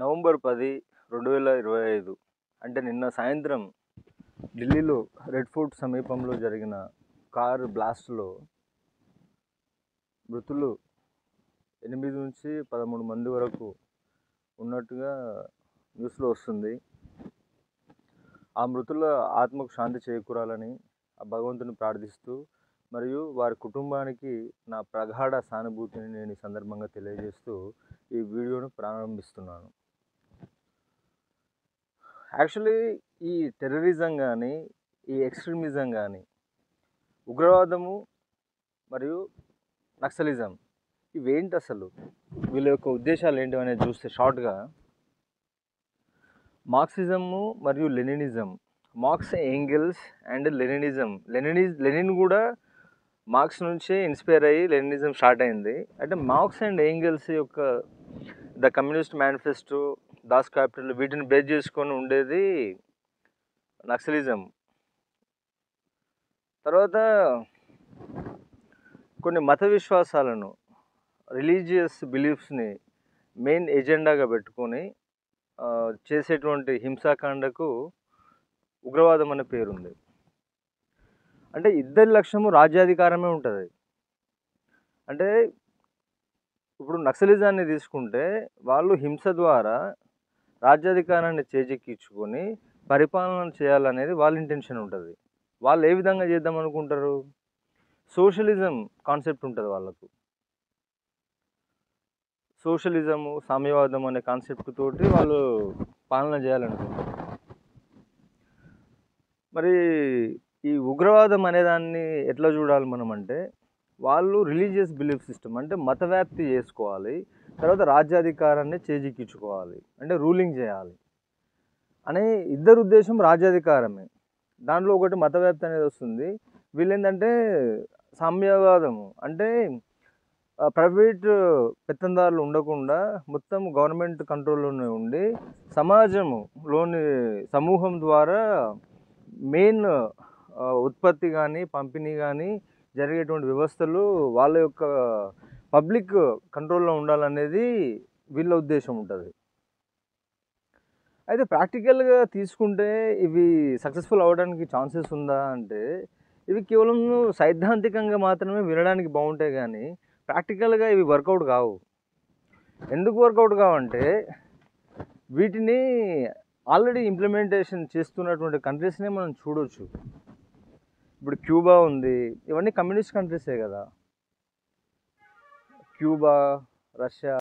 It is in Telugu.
నవంబర్ 10, 2025 అంటే నిన్న సాయంత్రం ఢిల్లీలో రెడ్ ఫోర్ట్ సమీపంలో జరిగిన కారు బ్లాస్ట్లో మృతులు 8 నుంచి 13 మంది వరకు ఉన్నట్టుగా న్యూస్లో వస్తుంది. ఆ మృతుల ఆత్మకు శాంతి చేకూరాలని ఆ భగవంతుని ప్రార్థిస్తూ మరియు వారి కుటుంబానికి నా ప్రగాఢ సానుభూతిని నేను ఈ సందర్భంగా తెలియజేస్తూ ఈ వీడియోను ప్రారంభిస్తున్నాను. యాక్చువల్లీ ఈ టెర్రరిజం కానీ, ఈ ఎక్స్ట్రీమిజం కానీ, ఉగ్రవాదము మరియు నక్సలిజం ఇవేంటి అసలు, వీళ్ళ యొక్క ఉద్దేశాలు ఏంటి అనేది చూస్తే షార్ట్గా, మార్క్సిజము మరియు Leninism, Marx Engels and Leninism. Lenin కూడా మార్క్స్ నుంచే ఇన్స్పైర్ అయ్యి లెనినిజం స్టార్ట్ అయింది. అంటే మార్క్స్ అండ్ ఏంగెల్స్ యొక్క the Communist Manifesto, Das Kapital వీటిని బేస్ చేసుకొని ఉండేది నక్సలిజం. తర్వాత కొన్ని మత విశ్వాసాలను, రిలీజియస్ బిలీఫ్స్ని మెయిన్ ఎజెండాగా పెట్టుకొని చేసేటువంటి హింసాకాండకు ఉగ్రవాదం అనే పేరుంది. అంటే ఇద్దరి లక్ష్యము రాజ్యాధికారమే ఉంటుంది. అంటే ఇప్పుడు నక్సలిజాన్ని తీసుకుంటే వాళ్ళు హింస ద్వారా రాజ్యాధికారాన్ని చేజెక్కించుకొని పరిపాలన చేయాలనేది వాళ్ళ ఇంటెన్షన్ ఉంటుంది. వాళ్ళు ఏ విధంగా చేద్దాం అనుకుంటారు? సోషలిజం కాన్సెప్ట్ ఉంటుంది వాళ్ళకు. సోషలిజము, సామ్యవాదం అనే కాన్సెప్ట్ తోటి వాళ్ళు పాలన చేయాలనుకుంటారు. మరి ఈ ఉగ్రవాదం అనేదాన్ని ఎట్లా చూడాలి మనం అంటే, వాళ్ళు రిలీజియస్ బిలీఫ్ సిస్టమ్ అంటే మత వ్యాప్తి చేసుకోవాలి, తర్వాత రాజ్యాధికారాన్ని చేజిక్కించుకోవాలి, అంటే రూలింగ్ చేయాలి అనే ఇద్దరు ఉద్దేశం రాజ్యాధికారమే. దాంట్లో ఒకటి మత వ్యాప్తి అనేది వస్తుంది. వీళ్ళు ఏంటంటే సామ్యవాదము అంటే ప్రైవేట్ పెత్తందారులు ఉండకుండా మొత్తం గవర్నమెంట్ కంట్రోల్లోనే ఉండి సమాజంలోని సమూహం ద్వారా మెయిన్ ఉత్పత్తి కానీ పంపిణీ కానీ జరిగేటువంటి వ్యవస్థలు వాళ్ళ యొక్క పబ్లిక్ కంట్రోల్లో ఉండాలనేది వీళ్ళ ఉద్దేశం ఉంటుంది. అయితే ప్రాక్టికల్గా తీసుకుంటే ఇవి సక్సెస్ఫుల్ అవ్వడానికి ఛాన్సెస్ ఉందా అంటే, ఇవి కేవలం సైద్ధాంతికంగా మాత్రమే వినడానికి బాగుంటాయి కానీ ప్రాక్టికల్గా ఇవి వర్కౌట్ కావు. ఎందుకు వర్కౌట్ కావంటే, వీటిని ఆల్రెడీ ఇంప్లిమెంటేషన్ చేస్తున్నటువంటి కంట్రీస్నే మనం చూడవచ్చు. ఇప్పుడు క్యూబా ఉంది, ఇవన్నీ కమ్యూనిస్ట్ కంట్రీసే కదా. Cuba, Russia,